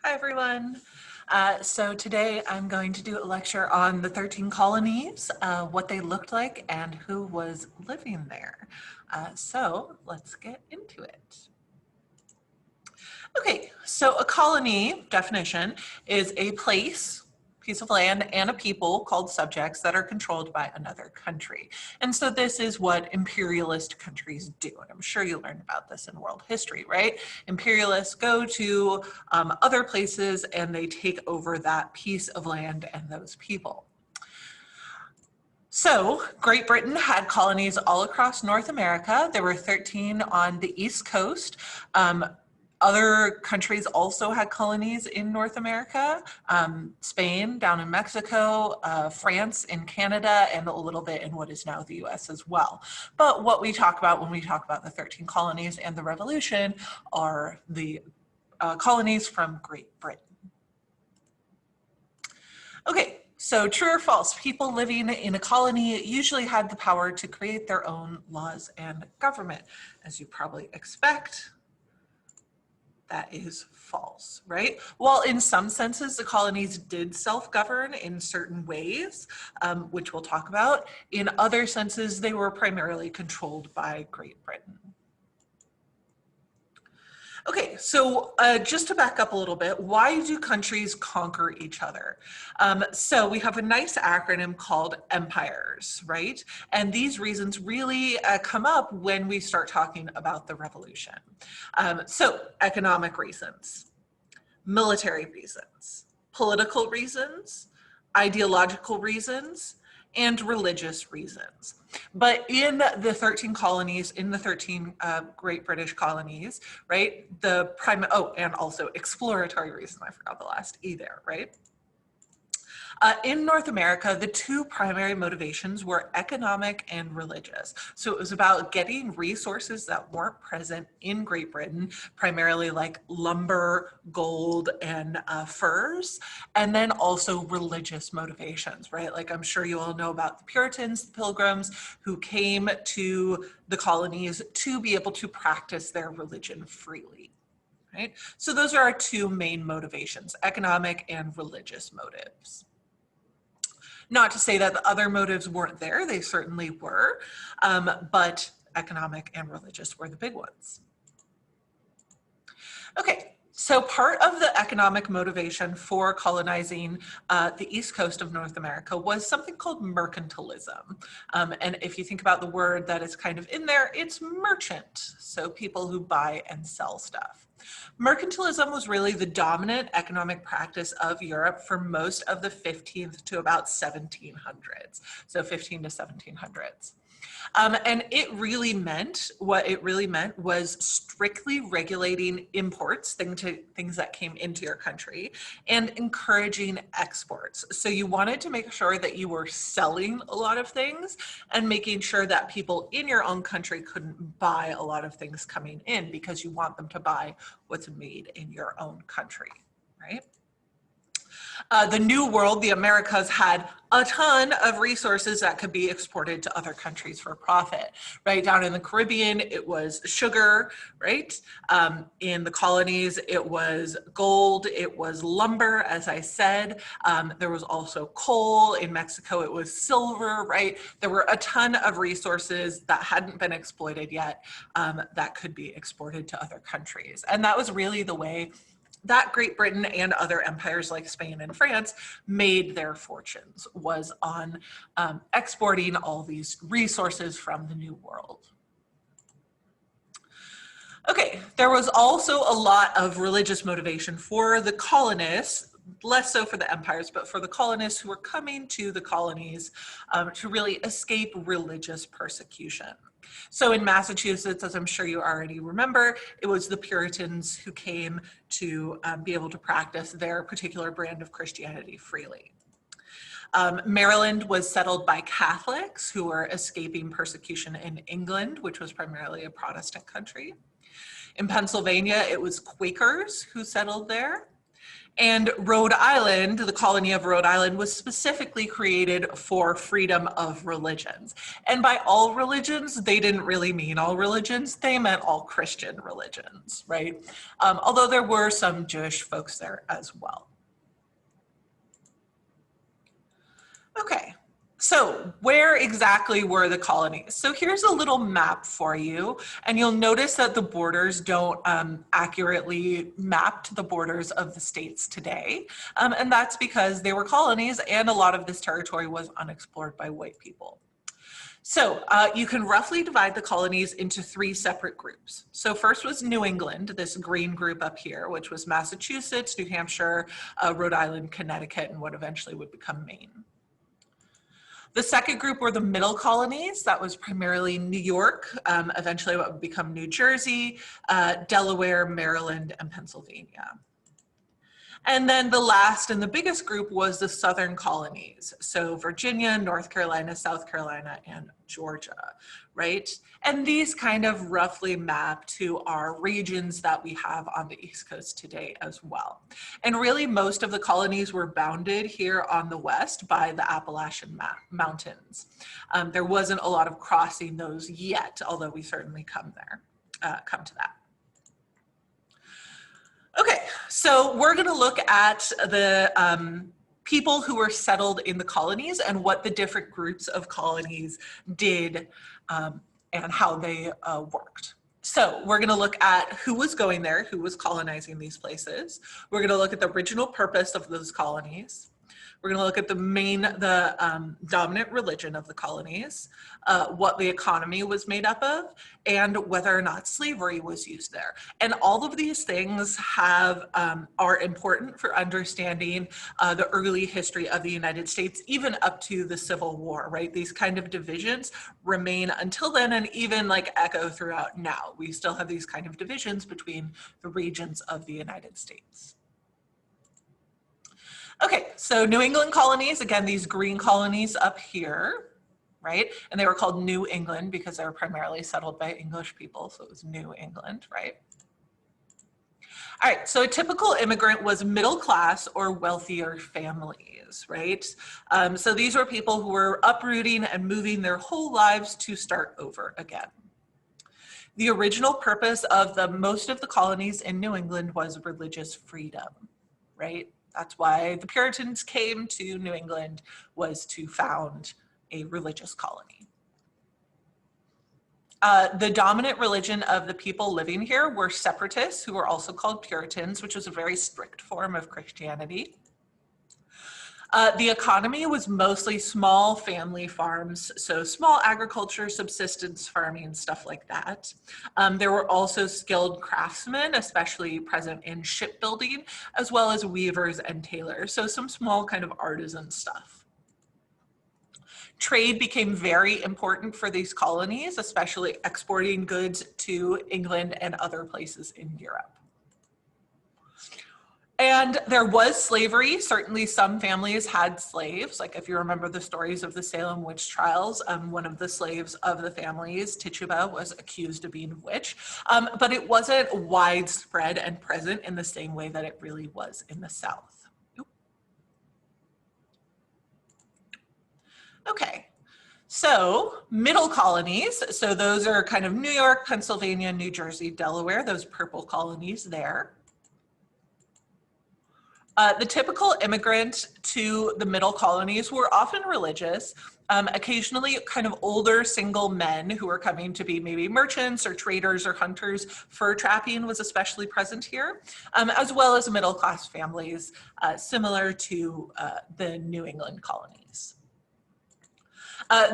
Hi everyone. So today I'm going to do a lecture on the 13 colonies, what they looked like and who was living there. So let's get into it. Okay, so a colony definition is a piece of land and a people called subjects that are controlled by another country. And so this is what imperialist countries do. And I'm sure you learned about this in world history, right? Imperialists go to other places and they take over that piece of land and those people. So Great Britain had colonies all across North America. There were 13 on the East Coast. Other countries also had colonies in North America, Spain down in Mexico, France in Canada, and a little bit in what is now the US as well. But what we talk about when we talk about the 13 colonies and the revolution are the colonies from Great Britain. Okay, so true or false, people living in a colony usually had the power to create their own laws and government. As you probably expect, that is false, right? While in some senses, the colonies did self-govern in certain ways, which we'll talk about, in other senses, they were primarily controlled by Great Britain. Okay, so just to back up a little bit, why do countries conquer each other? So we have a nice acronym called empires, right? And these reasons really come up when we start talking about the revolution. So economic reasons, military reasons, political reasons, ideological reasons, and religious reasons. But in the 13 colonies, in the 13 Great British colonies, right, and also exploratory reasons, I forgot the last E there, right? In North America, the two primary motivations were economic and religious. So it was about getting resources that weren't present in Great Britain, primarily like lumber, gold, and furs, and then also religious motivations, right? Like I'm sure you all know about the Puritans, the Pilgrims, who came to the colonies to be able to practice their religion freely. Right? So those are our two main motivations, economic and religious motives. Not to say that the other motives weren't there, they certainly were, but economic and religious were the big ones. Okay, so part of the economic motivation for colonizing the East Coast of North America was something called mercantilism. And if you think about the word that is kind of in there, it's merchant, so people who buy and sell stuff. Mercantilism was really the dominant economic practice of Europe for most of the 15th to about 1700s, so 15 to 1700s. And what it really meant was strictly regulating imports, things that came into your country, and encouraging exports. So you wanted to make sure that you were selling a lot of things and making sure that people in your own country couldn't buy a lot of things coming in because you want them to buy what's made in your own country, right? The New World, the Americas, had a ton of resources that could be exported to other countries for profit, right? Down in the Caribbean, it was sugar, right? In the colonies, it was gold, it was lumber, as I said. There was also coal. In Mexico, it was silver, right? There were a ton of resources that hadn't been exploited yet that could be exported to other countries. And that was really the way that Great Britain and other empires like Spain and France made their fortunes, was on exporting all these resources from the New World. Okay, there was also a lot of religious motivation for the colonists, less so for the empires, but for the colonists who were coming to the colonies to really escape religious persecution. So in Massachusetts, as I'm sure you already remember, it was the Puritans who came to be able to practice their particular brand of Christianity freely. Maryland was settled by Catholics who were escaping persecution in England, which was primarily a Protestant country. In Pennsylvania, it was Quakers who settled there. And Rhode Island, the colony of Rhode Island, was specifically created for freedom of religions. And by all religions, they didn't really mean all religions, they meant all Christian religions, right? Although there were some Jewish folks there as well. Okay. So where exactly were the colonies? So here's a little map for you, and you'll notice that the borders don't accurately map to the borders of the states today. And that's because they were colonies and a lot of this territory was unexplored by white people. So you can roughly divide the colonies into three separate groups. So first was New England, this green group up here, which was Massachusetts, New Hampshire, Rhode Island, Connecticut, and what eventually would become Maine. The second group were the middle colonies. That was primarily New York, eventually what would become New Jersey, Delaware, Maryland, and Pennsylvania. And then the last and the biggest group was the southern colonies. So Virginia, North Carolina, South Carolina, and Georgia, right? And these kind of roughly map to our regions that we have on the East Coast today as well. And really most of the colonies were bounded here on the west by the Appalachian Mountains. There wasn't a lot of crossing those yet, although we certainly come to that. Okay, so we're going to look at the people who were settled in the colonies and what the different groups of colonies did and how they worked. So we're going to look at who was going there, who was colonizing these places. We're going to look at the original purpose of those colonies. We're going to look at the dominant religion of the colonies, what the economy was made up of, and whether or not slavery was used there. And all of these things are important for understanding the early history of the United States, even up to the Civil War, right? These kind of divisions remain until then and even like echo throughout now. We still have these kind of divisions between the regions of the United States. Okay, so New England colonies, again, these green colonies up here, right? And they were called New England because they were primarily settled by English people, so it was New England, right? All right, so a typical immigrant was middle class or wealthier families, right? So these were people who were uprooting and moving their whole lives to start over again. The original purpose of most of the colonies in New England was religious freedom, right? That's why the Puritans came to New England, was to found a religious colony. The dominant religion of the people living here were separatists, who were also called Puritans, which was a very strict form of Christianity. The economy was mostly small family farms, so small agriculture, subsistence farming, stuff like that. There were also skilled craftsmen, especially present in shipbuilding, as well as weavers and tailors, so some small kind of artisan stuff. Trade became very important for these colonies, especially exporting goods to England and other places in Europe. And there was slavery. Certainly some families had slaves. Like if you remember the stories of the Salem witch trials, one of the slaves of the families, Tituba, was accused of being a witch. But it wasn't widespread and present in the same way that it really was in the South. Okay. So middle colonies, so those are kind of New York, Pennsylvania, New Jersey, Delaware, those purple colonies there. The typical immigrant to the middle colonies were often religious, occasionally kind of older single men who were coming to be maybe merchants or traders or hunters. Fur trapping was especially present here, as well as middle class families similar to the New England colonies.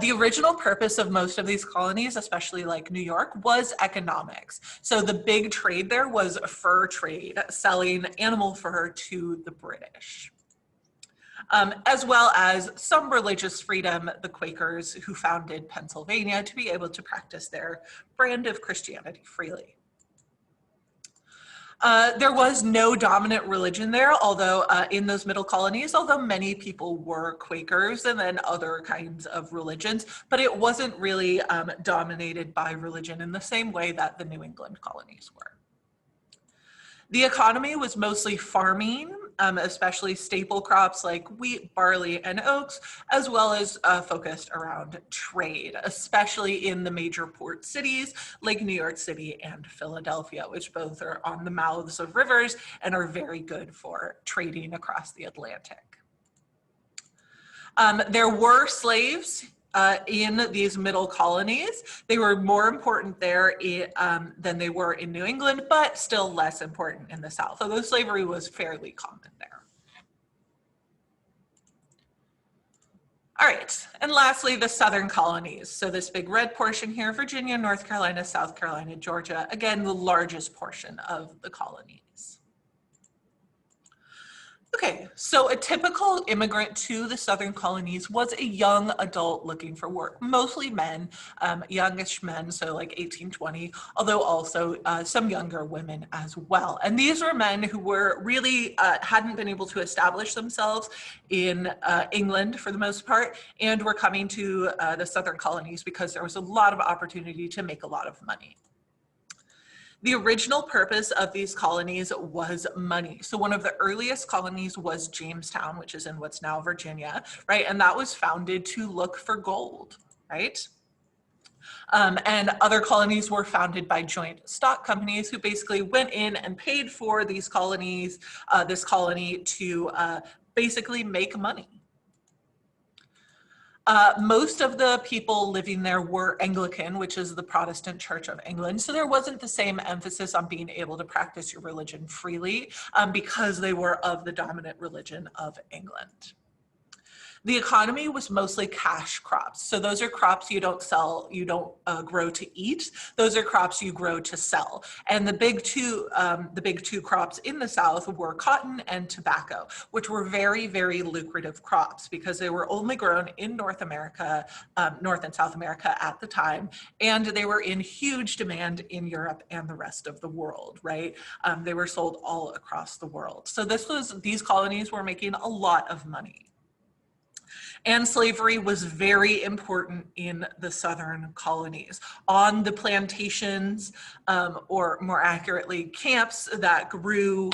The original purpose of most of these colonies, especially like New York, was economics. So the big trade there was fur trade, selling animal fur to the British. As well as some religious freedom, the Quakers who founded Pennsylvania to be able to practice their brand of Christianity freely. There was no dominant religion there, although in those middle colonies, although many people were Quakers and then other kinds of religions, but it wasn't really dominated by religion in the same way that the New England colonies were. The economy was mostly farming especially staple crops like wheat, barley, and oats, as well as focused around trade, especially in the major port cities like New York City and Philadelphia, which both are on the mouths of rivers and are very good for trading across the Atlantic. There were slaves in these middle colonies. They were more important there than they were in New England, but still less important in the South, although slavery was fairly common there. All right, and lastly, the Southern colonies. So this big red portion here, Virginia, North Carolina, South Carolina, Georgia, again, the largest portion of the colonies. Okay, so a typical immigrant to the Southern colonies was a young adult looking for work, mostly men, youngish men, so like 18, 20, although also some younger women as well. And these were men who were really hadn't been able to establish themselves in England for the most part, and were coming to the Southern colonies because there was a lot of opportunity to make a lot of money. The original purpose of these colonies was money. So one of the earliest colonies was Jamestown, which is in what's now Virginia, right? And that was founded to look for gold, right? And other colonies were founded by joint stock companies who basically went in and paid for these colonies, this colony to basically make money. Most of the people living there were Anglican, which is the Protestant Church of England. So there wasn't the same emphasis on being able to practice your religion freely because they were of the dominant religion of England. The economy was mostly cash crops. So those are crops you don't sell, you don't grow to eat. Those are crops you grow to sell. And the big two crops in the South were cotton and tobacco, which were very, very lucrative crops because they were only grown in North America, North and South America at the time. And they were in huge demand in Europe and the rest of the world, right? They were sold all across the world. So these colonies were making a lot of money. And slavery was very important in the Southern colonies. On the plantations, or more accurately, camps that grew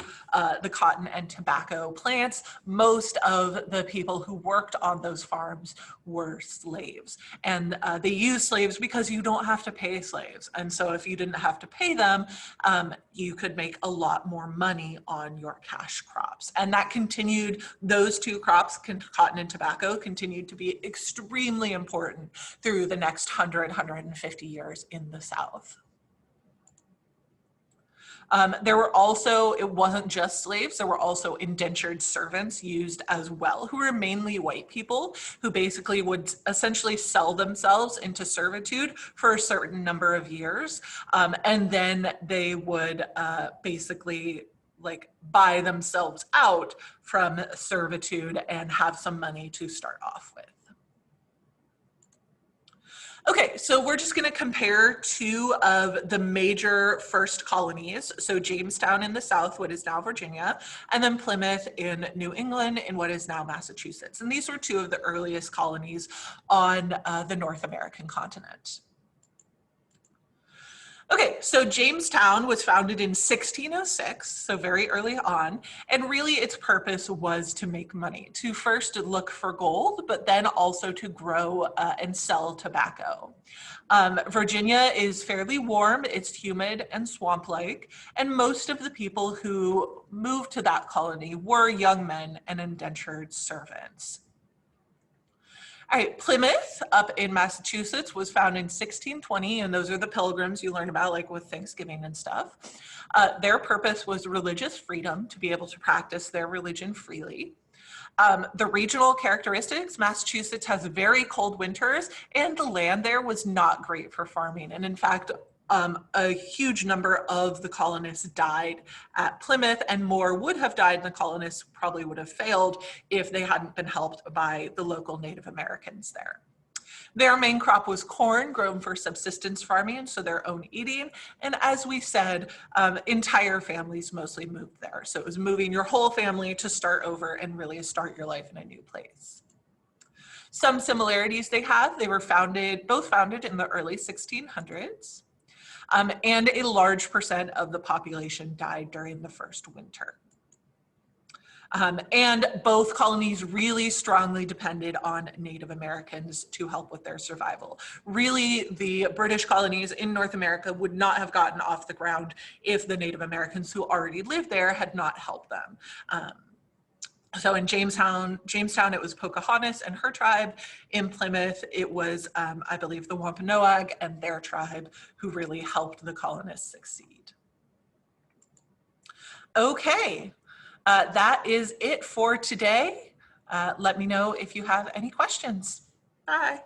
the cotton and tobacco plants, most of the people who worked on those farms were slaves. And they used slaves because you don't have to pay slaves. And so if you didn't have to pay them, you could make a lot more money on your cash crops. And that continued, those two crops, cotton and tobacco, continued to be extremely important through the next 150 years in the South. There were also, it wasn't just slaves, there were also indentured servants used as well, who were mainly white people who basically would essentially sell themselves into servitude for a certain number of years. And then they would basically like buy themselves out from servitude and have some money to start off with. Okay, so we're just going to compare two of the major first colonies. So Jamestown in the South, what is now Virginia, and then Plymouth in New England in what is now Massachusetts. And these were two of the earliest colonies on the North American continent. Okay, so Jamestown was founded in 1606, so very early on, and really its purpose was to make money, to first look for gold, but then also to grow and sell tobacco. Virginia is fairly warm, it's humid and swamp-like, and most of the people who moved to that colony were young men and indentured servants. All right, Plymouth up in Massachusetts was founded in 1620, and those are the pilgrims you learn about, like with Thanksgiving and stuff. Their purpose was religious freedom, to be able to practice their religion freely. The regional characteristics, Massachusetts has very cold winters, and the land there was not great for farming. And in fact, a huge number of the colonists died at Plymouth, and more would have died, and the colonists probably would have failed if they hadn't been helped by the local Native Americans there. Their main crop was corn, grown for subsistence farming, so their own eating. And as we said, entire families mostly moved there. So it was moving your whole family to start over and really start your life in a new place. Some similarities they have, they were both founded in the early 1600s. And a large percent of the population died during the first winter. And both colonies really strongly depended on Native Americans to help with their survival. Really, the British colonies in North America would not have gotten off the ground if the Native Americans who already lived there had not helped them. So in Jamestown, it was Pocahontas and her tribe. In Plymouth, it was, I believe, the Wampanoag and their tribe who really helped the colonists succeed. Okay, that is it for today. Let me know if you have any questions. Bye.